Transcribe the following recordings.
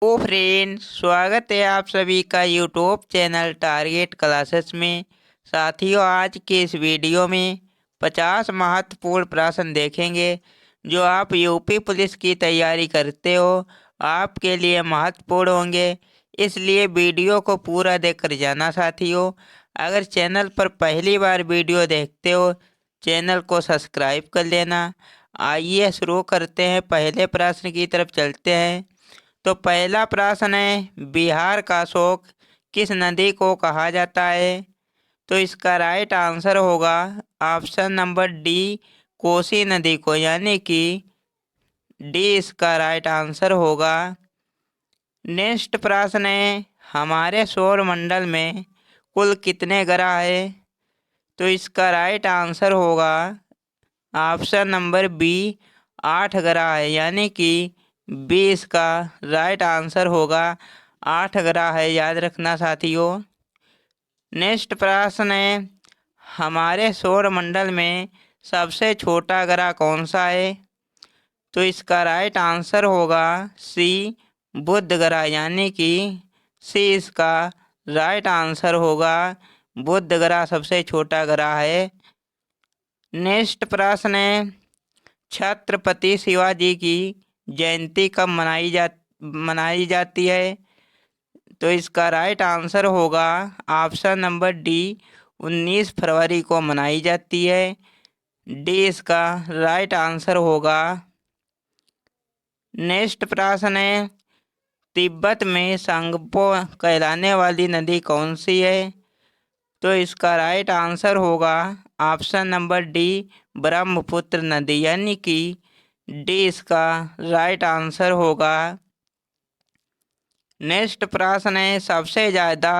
ओ friend, स्वागत है आप सभी का यूट्यूब चैनल टारगेट क्लासेस में। साथियों, आज के इस वीडियो में 50 महत्वपूर्ण प्रश्न देखेंगे जो आप यूपी पुलिस की तैयारी करते हो आपके लिए महत्वपूर्ण होंगे। इसलिए वीडियो को पूरा देखकर जाना साथियों। अगर चैनल पर पहली बार वीडियो देखते हो, चैनल को सब्सक्राइब कर लेना। आइए शुरू करते हैं, पहले प्रश्न की तरफ चलते हैं। तो पहला प्रश्न है, बिहार का शोक किस नदी को कहा जाता है? तो इसका राइट आंसर होगा ऑप्शन नंबर डी, कोसी नदी को, यानी कि डी इसका राइट आंसर होगा। नेक्स्ट प्रश्न है, हमारे सौर मंडल में कुल कितने ग्रह है? तो इसका राइट आंसर होगा ऑप्शन नंबर बी, 8 ग्रह है, यानी कि 20 का राइट आंसर होगा। 8 ग्रह है, याद रखना साथियों। नेक्स्ट प्रश्न है, हमारे सौर मंडल में सबसे छोटा ग्रह कौन सा है? तो इसका राइट आंसर होगा सी, बुध ग्रह, यानी कि सी इसका राइट आंसर होगा। बुध ग्रह सबसे छोटा ग्रह है। नेक्स्ट प्रश्न है, छत्रपति शिवाजी की जयंती कब मनाई जाती है? तो इसका राइट आंसर होगा ऑप्शन नंबर डी, 19 फरवरी को मनाई जाती है। डी इसका राइट आंसर होगा। नेक्स्ट प्रश्न है, तिब्बत में सांगपो कहलाने वाली नदी कौन सी है? तो इसका राइट आंसर होगा ऑप्शन नंबर डी, ब्रह्मपुत्र नदी, यानी कि डी इसका राइट आंसर होगा। नेक्स्ट प्रश्न है, सबसे ज़्यादा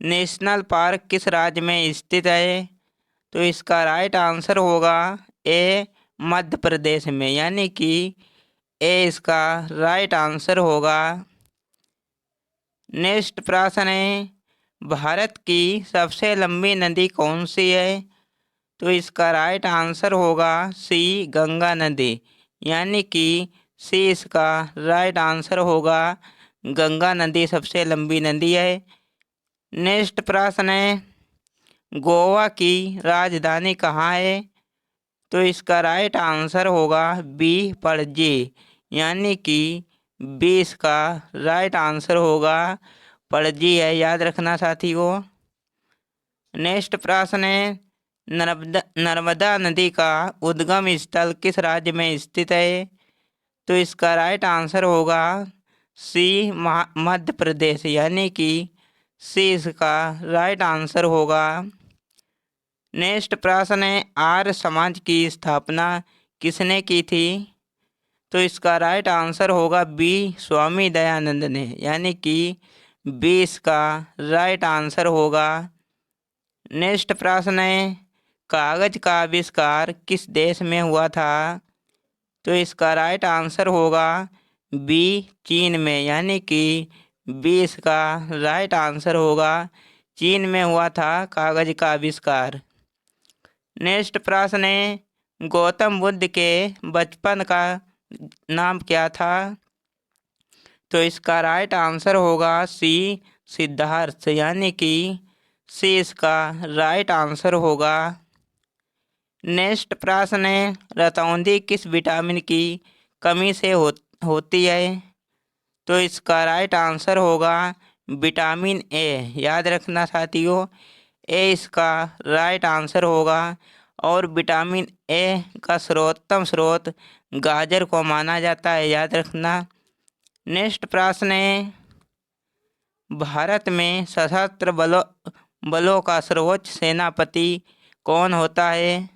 नेशनल पार्क किस राज्य में स्थित है? तो इसका राइट आंसर होगा ए, मध्य प्रदेश में, यानी कि ए इसका राइट आंसर होगा। नेक्स्ट प्रश्न है, भारत की सबसे लंबी नदी कौन सी है? तो इसका राइट आंसर होगा सी, गंगा नदी, यानी कि सी इसका राइट आंसर होगा। गंगा नदी सबसे लंबी नदी है। नेक्स्ट प्रश्न है, गोवा की राजधानी कहाँ है? तो इसका राइट आंसर होगा बी, पणजी, यानी कि बी इसका राइट आंसर होगा। पणजी है, याद रखना साथियों। नेक्स्ट प्रश्न है, नर्मदा नदी का उद्गम स्थल किस राज्य में स्थित है? तो इसका राइट आंसर होगा सी, मध्य प्रदेश, यानी कि सी इसका राइट आंसर होगा। नेक्स्ट प्रश्न है, आर्य समाज की स्थापना किसने की थी? तो इसका राइट आंसर होगा बी, स्वामी दयानंद ने, यानी कि बी इसका राइट आंसर होगा। नेक्स्ट प्रश्न है, कागज का आविष्कार किस देश में हुआ था? तो इसका राइट आंसर होगा बी, चीन में, यानी कि बी इसका राइट आंसर होगा। चीन में हुआ था कागज का आविष्कार। नेक्स्ट प्रश्न है, गौतम बुद्ध के बचपन का नाम क्या था? तो इसका राइट आंसर होगा सी, सिद्धार्थ, यानी कि सी इसका राइट आंसर होगा। नेक्स्ट प्रश्न है, रतौंधी किस विटामिन की कमी से होती है? तो इसका राइट आंसर होगा विटामिन ए, याद रखना साथियों। ए इसका राइट आंसर होगा। और विटामिन ए का सर्वोत्तम स्रोत गाजर को माना जाता है, याद रखना। नेक्स्ट प्रश्न है, भारत में सशस्त्र बलों का सर्वोच्च सेनापति कौन होता है?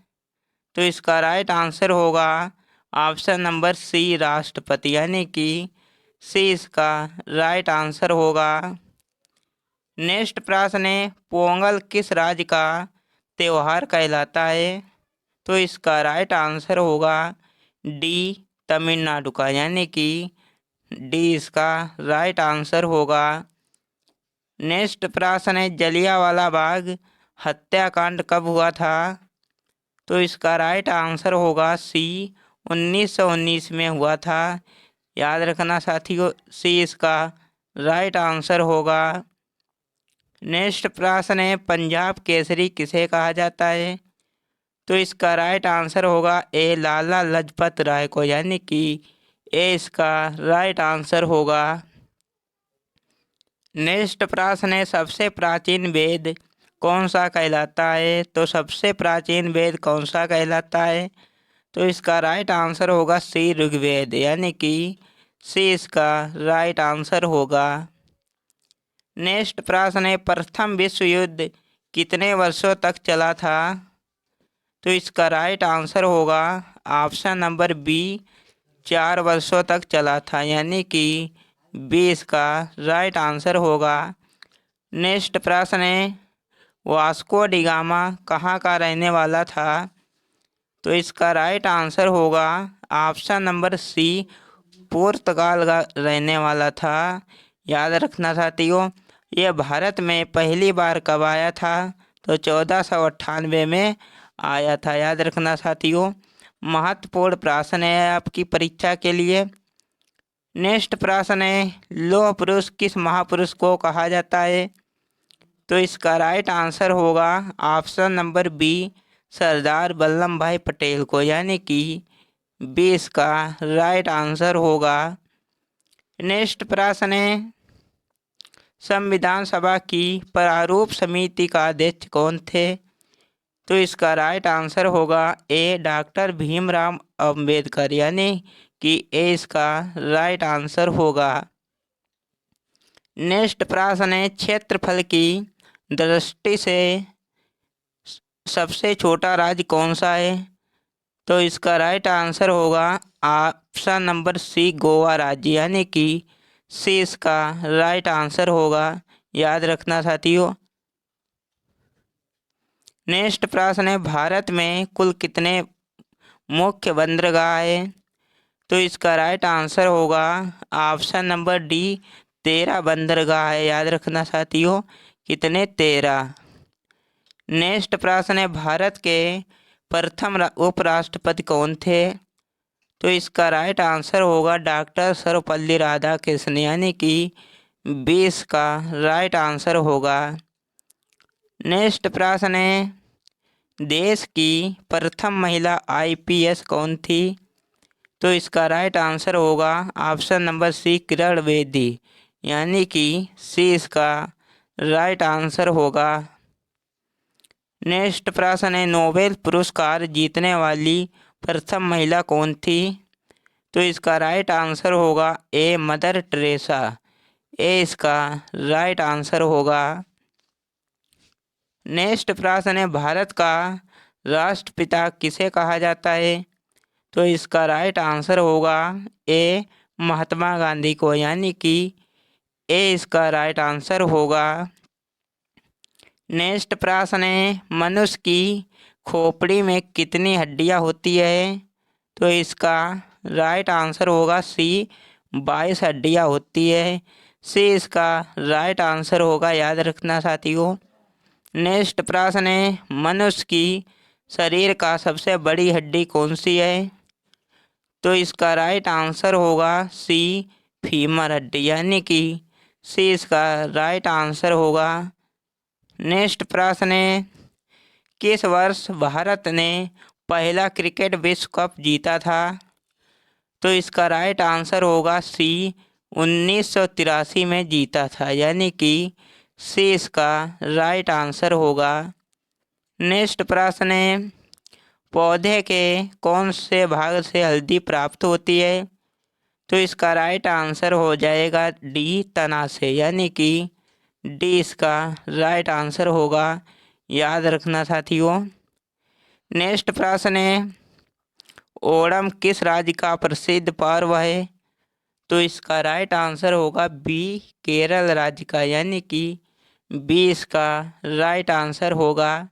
तो इसका राइट आंसर होगा ऑप्शन नंबर सी, राष्ट्रपति, यानी कि सी इसका राइट आंसर होगा। नेक्स्ट प्रश्न है, पोंगल किस राज्य का त्योहार कहलाता है? तो इसका राइट आंसर होगा डी, तमिलनाडु का, यानी कि डी इसका राइट आंसर होगा। नेक्स्ट प्रश्न है, जलियांवाला बाग हत्याकांड कब हुआ था? तो इसका राइट आंसर होगा सी, 1919 में हुआ था, याद रखना साथियों, सी इसका राइट आंसर होगा। नेक्स्ट प्रश्न है, पंजाब केसरी किसे कहा जाता है? तो इसका राइट आंसर होगा ए लाला लाजपत राय को, यानी कि ए इसका राइट आंसर होगा। नेक्स्ट प्रश्न है, सबसे प्राचीन वेद कौन सा कहलाता है? तो सबसे प्राचीन वेद कौन सा कहलाता है? तो इसका राइट आंसर होगा सी ऋग्वेद, यानी कि सी इसका राइट आंसर होगा। नेक्स्ट प्रश्न है, प्रथम विश्व युद्ध कितने वर्षों तक चला था? तो इसका राइट आंसर होगा ऑप्शन नंबर बी, 4 वर्षों तक चला था, यानी कि बी इसका राइट आंसर होगा। नेक्स्ट प्रश्न है, वास्को डी गामा कहाँ का रहने वाला था? तो इसका राइट आंसर होगा ऑप्शन नंबर सी, पुर्तगाल का रहने वाला था। याद रखना साथियों, यह भारत में पहली बार कब आया था? तो 1498 में आया था। याद रखना साथियों, महत्वपूर्ण प्रश्न है आपकी परीक्षा के लिए। नेक्स्ट प्रश्न है, लौह पुरुष किस महापुरुष को कहा जाता है? तो इसका राइट आंसर होगा option number B, Sardar Vallabh भाई पटेल को, यानी कि बी इसका राइट आंसर होगा। नेक्स्ट प्रश्न है, संविधान सभा की प्रारूप समिति का अध्यक्ष कौन थे? तो इसका राइट आंसर होगा ए डॉक्टर भीमराव अंबेडकर, यानी कि ए इसका राइट आंसर होगा। नेक्स्ट प्रश्न है, क्षेत्रफल की दृष्टि से सबसे छोटा राज्य कौन सा है? तो इसका राइट आंसर होगा ऑप्शन नंबर सी, गोवा राज्य, यानी कि सी इसका राइट आंसर होगा। याद रखना साथियों। नेक्स्ट प्रश्न है, भारत में कुल कितने मुख्य बंदरगाह है? तो इसका राइट आंसर होगा ऑप्शन नंबर डी, 13 बंदरगाह है। याद रखना साथियों, कितने? 13। नेक्स्ट प्रश्न है, भारत के प्रथम उपराष्ट्रपति कौन थे? तो इसका राइट आंसर होगा डॉक्टर सर्वपल्ली राधाकृष्णन, यानी कि 20 का राइट आंसर होगा। नेक्स्ट प्रश्न है, देश की प्रथम महिला आईपीएस कौन थी? तो इसका राइट आंसर होगा option number C, Kiran Bedi, यानी कि सी इसका राइट आंसर होगा। नेक्स्ट प्रश्न है, नोबेल पुरस्कार जीतने वाली प्रथम महिला कौन थी? तो इसका राइट आंसर होगा ए, मदर टेरेसा, ए इसका राइट आंसर होगा। नेक्स्ट प्रश्न है, भारत का राष्ट्रपिता किसे कहा जाता है? तो इसका राइट आंसर होगा ए, महात्मा गांधी को, यानी कि ए इसका राइट आंसर होगा। नेक्स्ट प्रश्न है, मनुष्य की खोपड़ी में कितनी हड्डियां होती है? तो इसका राइट आंसर होगा सी, 22 हड्डियां होती है। सी इसका राइट आंसर होगा। याद रखना साथियों। नेक्स्ट प्रश्न है, मनुष्य की शरीर का सबसे बड़ी हड्डी कौन सी है? तो इसका राइट आंसर होगा सी, फीमर हड्डी, यानी कि सी इसका राइट आंसर होगा। नेक्स्ट प्रश्न है, किस वर्ष भारत ने पहला क्रिकेट विश्व कप जीता था? तो इसका राइट आंसर होगा सी, 1983 में जीता था, यानी कि सी इसका राइट आंसर होगा। नेक्स्ट प्रश्न है, पौधे के कौन से भाग से हल्दी प्राप्त होती है? तो इसका राइट आंसर हो जाएगा डी, तना से, यानी कि डी इसका राइट आंसर होगा। याद रखना साथियों। नेक्स्ट प्रश्न है, ओणम किस राज्य का प्रसिद्ध पर्व है? तो इसका राइट आंसर होगा बी, केरल राज्य का, यानी कि बी इसका राइट आंसर होगा।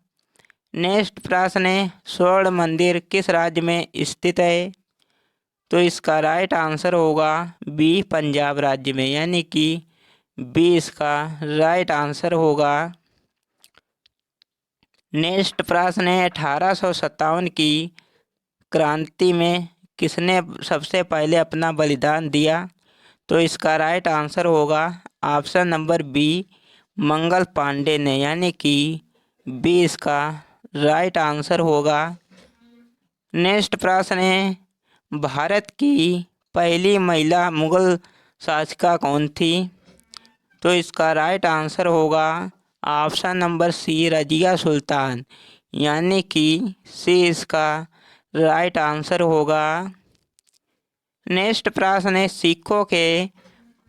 नेक्स्ट प्रश्न है, स्वर्ण मंदिर किस राज्य में स्थित है? तो इसका राइट आंसर होगा बी, पंजाब राज्य में, यानी कि बी इसका राइट आंसर होगा। नेक्स्ट प्रश्न है, 1857 की क्रांति में किसने सबसे पहले अपना बलिदान दिया? तो इसका राइट आंसर होगा option number B, Mangal Pandey ने, यानी कि बी इसका राइट आंसर होगा। नेक्स्ट प्रश्न है, भारत की पहली महिला मुगल शासिका कौन थी? तो इसका राइट आंसर होगा option number C, Razia Sultan, यानी कि सी इसका राइट आंसर होगा। नेक्स्ट प्रश्न है, सिखों के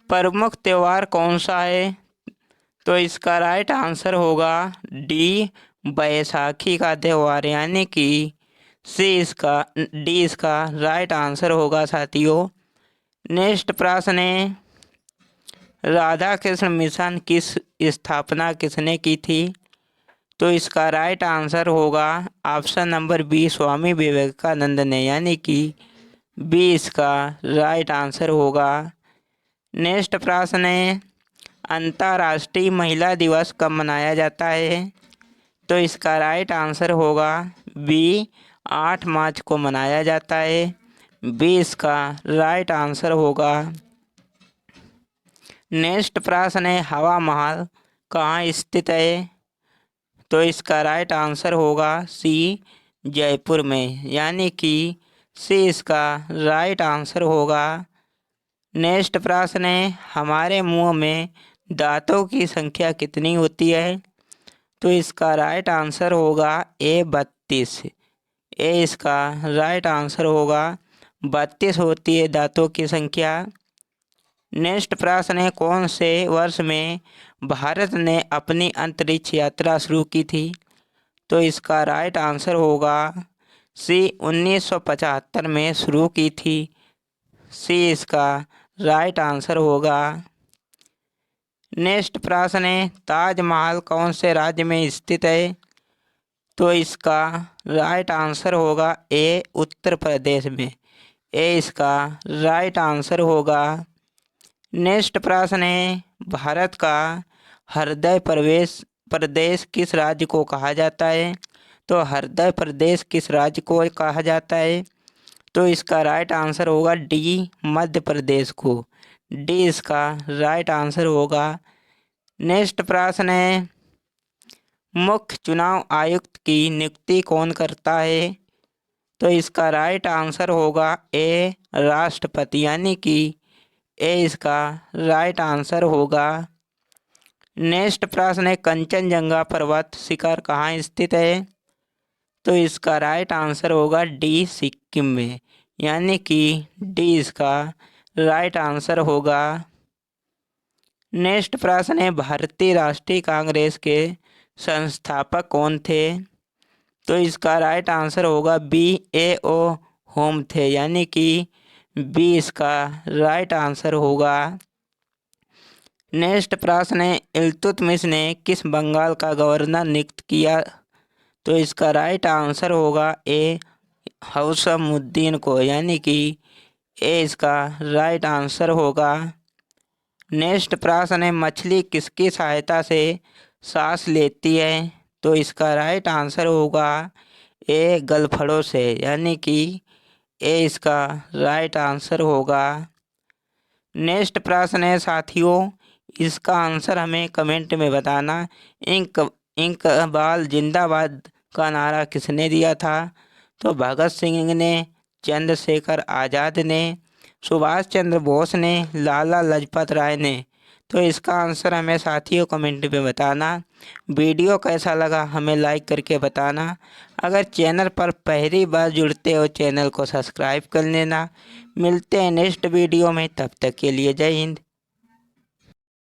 प्रमुख त्यौहार कौन सा है? तो इसका राइट आंसर होगा डी, बैसाखी का त्यौहार, यानी कि डी इसका राइट आंसर होगा साथियों। नेक्स्ट प्रश्न है, राधा कृष्ण मिशन किस स्थापना किसने की थी? तो इसका राइट आंसर होगा option number B, Swami Vivekananda ने, यानी कि बी इसका राइट आंसर होगा। नेक्स्ट प्रश्न है, अंतर्राष्ट्रीय महिला दिवस कब मनाया जाता है? तो इसका राइट आंसर होगा बी, 8 मार्च को मनाया जाता है। बी इसका राइट आंसर होगा। नेक्स्ट प्रश्न है, हवा महल कहाँ स्थित है? तो इसका राइट आंसर होगा सी, जयपुर में, यानी कि सी इसका राइट आंसर होगा। नेक्स्ट प्रश्न है, हमारे मुंह में दांतों की संख्या कितनी होती है? तो इसका राइट आंसर होगा ए, 32। ए इसका राइट आंसर होगा, 32 होती है दांतों की संख्या। नेक्स्ट प्रश्न है, कौन से वर्ष में भारत ने अपनी अंतरिक्ष यात्रा शुरू की थी? तो इसका राइट आंसर होगा सी, 1975 में शुरू की थी। सी इसका राइट आंसर होगा। नेक्स्ट प्रश्न है, ताजमहल कौन से राज्य में स्थित है? तो इसका राइट आंसर होगा ए, उत्तर प्रदेश में। ए इसका राइट आंसर होगा। नेक्स्ट प्रश्न है, भारत का हृदय प्रदेश किस राज्य को कहा जाता है? तो हृदय प्रदेश किस राज्य को कहा जाता है? तो इसका राइट आंसर होगा डी, मध्य प्रदेश को। डी इसका राइट आंसर होगा। नेक्स्ट प्रश्न है, मुख्य चुनाव आयुक्त की नियुक्ति कौन करता है? तो इसका राइट आंसर होगा ए, राष्ट्रपति, यानी कि ए इसका राइट आंसर होगा। नेक्स्ट प्रश्न है, कंचनजंगा पर्वत शिखर कहाँ स्थित है? तो इसका राइट आंसर होगा डी, सिक्किम में, यानी कि डी इसका राइट आंसर होगा। नेक्स्ट प्रश्न है, भारतीय राष्ट्रीय कांग्रेस के संस्थापक कौन थे? तो इसका राइट आंसर होगा बी, ए ओ होम थे, यानी कि बी इसका राइट आंसर होगा। नेक्स्ट प्रश्न है, इल्तुतमिश ने किस बंगाल का गवर्नर नियुक्त किया? तो इसका राइट आंसर होगा ए, हौसमुद्दीन को, यानी कि ए इसका राइट आंसर होगा। नेक्स्ट प्रश्न है, मछली किसकी सहायता से सांस लेती है? तो इसका राइट आंसर होगा ए, गलफड़ों से, यानी कि ए इसका राइट आंसर होगा। नेक्स्ट प्रश्न है साथियों, इसका आंसर हमें कमेंट में बताना। इकबाल जिंदाबाद का नारा किसने दिया था? तो भगत सिंह ने, चंद्रशेखर आज़ाद ने, सुभाष चंद्र बोस ने, लाला लाजपत राय ने। तो इसका आंसर हमें साथियों कमेंट में बताना। वीडियो कैसा लगा हमें लाइक करके बताना। अगर चैनल पर पहली बार जुड़ते हो चैनल को सब्सक्राइब कर लेना। मिलते हैं नेक्स्ट वीडियो में, तब तक के लिए जय हिंद।